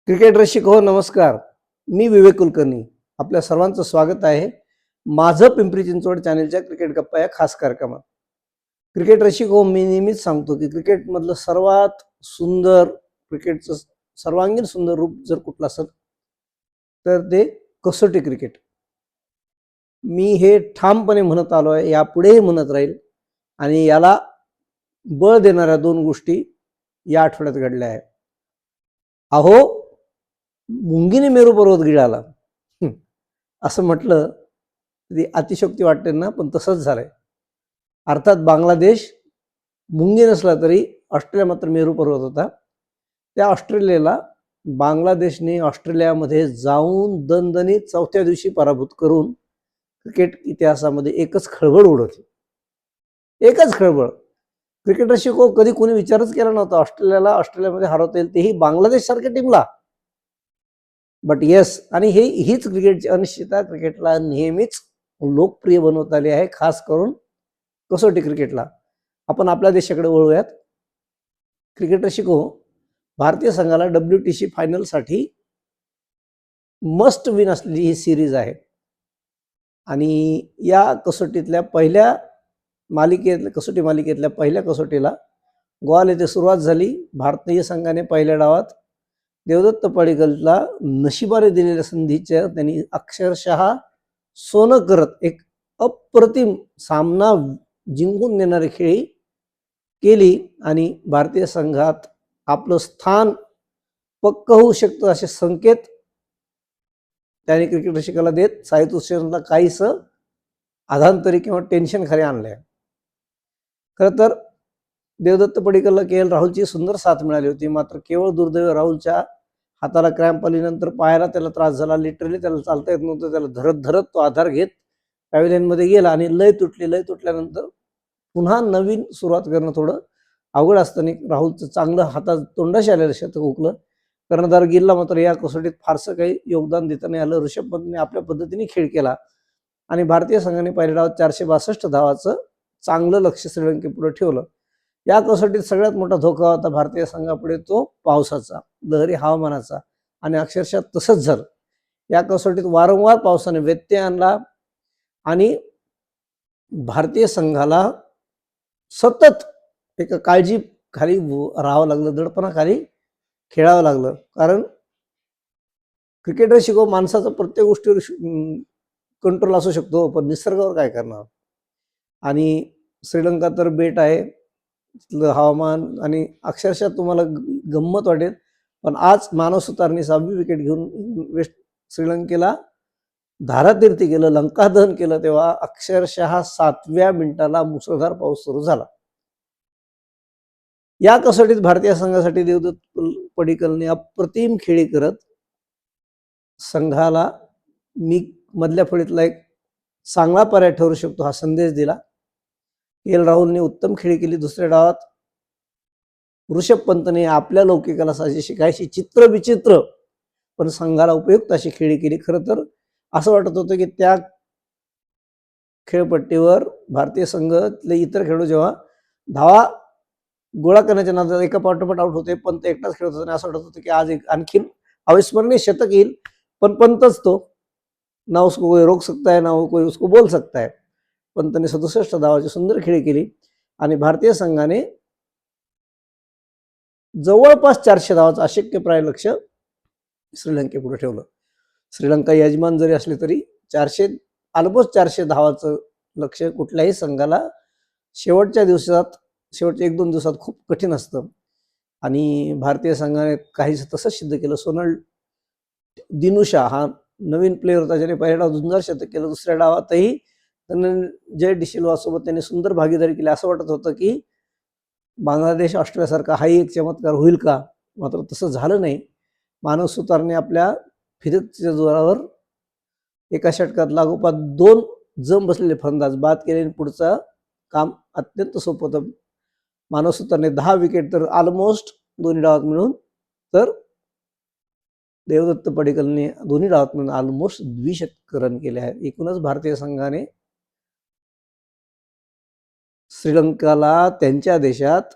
Cricket रसिक हो नमस्कार. मी विवेक कुलकर्णी. आपल्या सर्वांचं स्वागत आहे माझं पिंपरी चिंचवड चॅनलच्या क्रिकेट गप्पा या खास कार्यक्रमात. क्रिकेट रसिक हो, मी नेहमीच सांगतो की क्रिकेटमधलं सर्वात सुंदर क्रिकेटचं सर्वांगीण सुंदर रूप जर कुठलं असेल तर ते कसोटी क्रिकेट. मी हे ठामपणे म्हणत आलो आहे, यापुढेही म्हणत राहील. आणि याला बळ देणाऱ्या दोन गोष्टी या आठवड्यात घडल्या आहेत. अहो, मुंगीने मेरू पर्वत गिळाला असं म्हटलं तरी अतिशयोक्ती वाटते ना, पण तसंच झालंय. अर्थात बांगलादेश मुंगी नसला तरी ऑस्ट्रेलिया मात्र मेरू पर्वत होता. त्या ऑस्ट्रेलियाला बांगलादेशने ऑस्ट्रेलियामध्ये जाऊन दणदणीत चौथ्या दिवशी पराभूत करून क्रिकेट इतिहासामध्ये एकच खळबळ उडवली. एकच खळबळ. क्रिकेटर शिको कधी कोणी विचारच केला नव्हता ऑस्ट्रेलियाला ऑस्ट्रेलियामध्ये हरवता येईल, तेही बांगलादेश सारख्या टीमला. बट येस, आणि हीच क्रिकेटची अनिश्चितता क्रिकेटला नेहमीच लोकप्रिय बनवत आली आहे, खास करून कसोटी क्रिकेटला. आपण आपल्या देशाकडे वळूयात. क्रिकेटर शिको भारतीय संघाला WTC फायनलसाठी मस्ट विन असलेली ही सिरीज आहे. आणि या कसोटीतल्या पहिल्या कसोटी मालिकेतल्या पहिल्या कसोटीला गोवाल येथे सुरुवात झाली. भारतीय संघाने पहिल्या डावात देवदत्त पडिक्कलला नशिबाने दिलेल्या संधीच्या त्यांनी अक्षरशः सोनं करत एक अप्रतिम सामना जिंकून देणारी खेळी केली आणि भारतीय संघात आपलं स्थान पक्क होऊ शकतं असे संकेत त्याने क्रिकेट रसिकाला देत साहित्य उत्सवाला काहीसं आधांतरी किंवा टेन्शन खाली आणलंय. खरं तर देवदत्त पडिक्कलला KL राहुलची सुंदर साथ मिळाली होती, मात्र केवळ दुर्दैव राहुलच्या हाताला क्रॅम्प आल्यानंतर पायाला त्याला त्रास झाला. लिटरली त्याला चालता येत नव्हतं. त्याला धरत धरत तो आधार घेत पॅव्हिलियनमध्ये गेला आणि लय तुटली. लय तुटल्यानंतर पुन्हा नवीन सुरुवात करणं थोडं अवघड असताना राहुलचं चांगलं हातात तोंडाशी आलेलं शतक हुकलं. कर्णधार गिलला मात्र या कसोटीत फारसं काही योगदान देता नाही आलं. ऋषभ पंतने आपल्या पद्धतीने खेळ केला आणि भारतीय संघाने पहिल्या डावात 462 धावाचं चांगलं लक्ष श्रीलंकेपुढे ठेवलं. या कसोटीत सगळ्यात मोठा धोका होता भारतीय संघापुढे तो पावसाचा, लहरी हवामानाचा, आणि अक्षरशः तसंच झालं. या कसोटीत वारंवार पावसाने व्यत्यय आणला आणि भारतीय संघाला सतत एका काळजी खाली राहावं लागलं, दडपणाखाली खेळावं लागलं. कारण क्रिकेटर शिकव माणसाचा प्रत्येक गोष्टीवर कंट्रोल असू शकतो, पण निसर्गावर काय करणार. आणि श्रीलंका तर बेट आहे, तिथलं हवामान, आणि अक्षरशः तुम्हाला गंमत वाटेल पण आज मानव सुतारने 6वी विकेट घेऊन श्रीलंकेला धारातीर्थी केलं, लंकादहन केलं. तेव्हा अक्षरशः 7व्या मिनिटाला मुसळधार पाऊस सुरू झाला. या कसोटीत भारतीय संघासाठी देवदत्त पडिक्कलने अप्रतिम खेळी करत संघाला मी मधल्या फळीतला एक चांगला पर्याय ठरू शकतो हा संदेश दिला. KL राहुलने उत्तम खेळी केली. दुसऱ्या डावात ऋषभ पंतने आपल्या लौकिकाला साजेशी काहीशी चित्रविचित्र पण संघाला उपयुक्त अशी खेळी केली. खरं तर असं वाटत होतं की त्या खेळपट्टीवर भारतीय संघातले इतर खेळाडू जेव्हा धावा गोळा करण्याच्या नादात एका पाठोपाठ आउट होते, पंत एकटाच खेळत होता आणि असं वाटत होतं की आज एक आणखीन अविस्मरणीय शतक येईल. पण पंतच तो, ना उसको कोई रोक सकता है ना कोई उसको बोल सकता है. पंतने 67 धावाची सुंदर खेळी केली आणि भारतीय संघाने जवळपास 400 धावाचं अशक्यप्राय लक्ष श्रीलंकेपुढे ठेवलं. श्रीलंका यजमान जरी असली तरी ऑलमोस्ट 400 धावाचं लक्ष कुठल्याही संघाला शेवटच्या 1-2 दिवसात खूप कठीण असतं. आणि भारतीय संघाने काहीच तसंच सिद्ध केलं. सोनल दिनुशा हा नवीन प्लेअर होता, ज्याने पहिल्या डावात झुंजार शतक केलं. दुसऱ्या डावातही जय डिसिल्वा सोबत त्यांनी सुंदर भागीदारी केली. असं वाटत होतं की बांगलादेश ऑस्ट्रेलियासारखा हाही एक चमत्कार होईल का, मात्र तसं झालं नाही. मानव सुतारने आपल्या फिरतीच्या जोरावर एका षटकात लागोपाठ 2 जम बसलेले फलंदाज बाद केले आणि पुढचं काम अत्यंत सोपं होतं. मानव सुतारने 10 विकेट तर ऑलमोस्ट दोन्ही डावात मिळून, तर देवदत्त पडिक्कलने दोन्ही डावात मिळून ऑलमोस्ट द्विशतक रन केले आहेत. एकूणच भारतीय संघाने श्रीलंकाला त्यांच्या देशात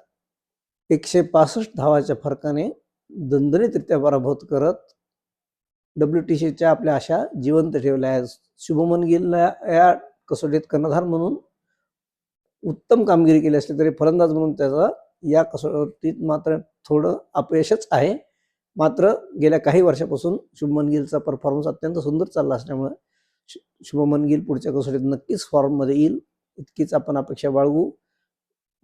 165 धावाच्या फरकाने दणदणीतरित्या पराभूत करत WTCच्या आपल्या आशा जिवंत ठेवल्या आहेत. शुभमन गिलला या कसोटीत कर्णधार म्हणून उत्तम कामगिरी केली असली तरी फलंदाज म्हणून त्याचा या कसोटीत मात्र थोडं अपयशच आहे. मात्र गेल्या काही वर्षापासून शुभमन गिलचा परफॉर्मन्स अत्यंत सुंदर चालला असल्यामुळे शुभमन गिल पुढच्या कसोटीत नक्कीच फॉर्ममध्ये येईल इतकीच आपण अपेक्षा बाळगू.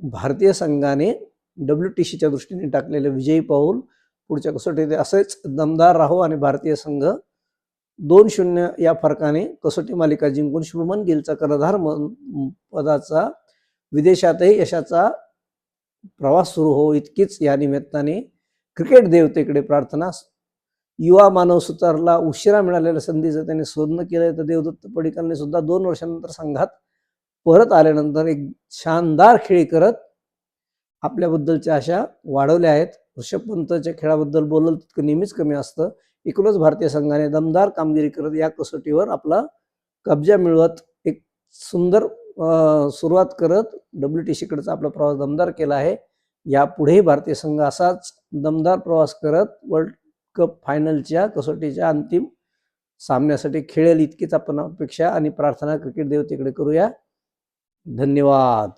भारतीय संघाने WTCच्या दृष्टीने टाकलेले विजयी पाऊल पुढच्या कसोटीत असेच दमदार राहो आणि भारतीय संघ 2-0 या फरकाने कसोटी मालिका जिंकून शुभमन गिलचा कर्णधार पदाचा विदेशातही यशाचा प्रवास सुरू हो इतकीच या निमित्ताने क्रिकेट देवतेकडे प्रार्थना. युवा मानव सुतारला उशिरा मिळालेल्या संधीचं त्याने शोधन केलं तर देवदत्त पडिक्कलने सुद्धा 2 वर्षांनंतर संघात परत आल्यानंतर एक शानदार खेळी करत आपल्याबद्दलच्या आशा वाढवल्या आहेत. ऋषभ पंतच्या खेळाबद्दल बोललं तितकं नेहमीच कमी असतं. एकूणच भारतीय संघाने दमदार कामगिरी करत या कसोटीवर आपला कब्जा मिळवत एक सुंदर सुरुवात करत WTCकडचा आपला प्रवास दमदार केला आहे. यापुढेही भारतीय संघ असाच दमदार प्रवास करत वर्ल्ड कप फायनलच्या कसोटीच्या अंतिम सामन्यासाठी खेळेल इतकीच आपण अपेक्षा आणि प्रार्थना क्रिकेट देवतेकडे करूया. धन्यवाद.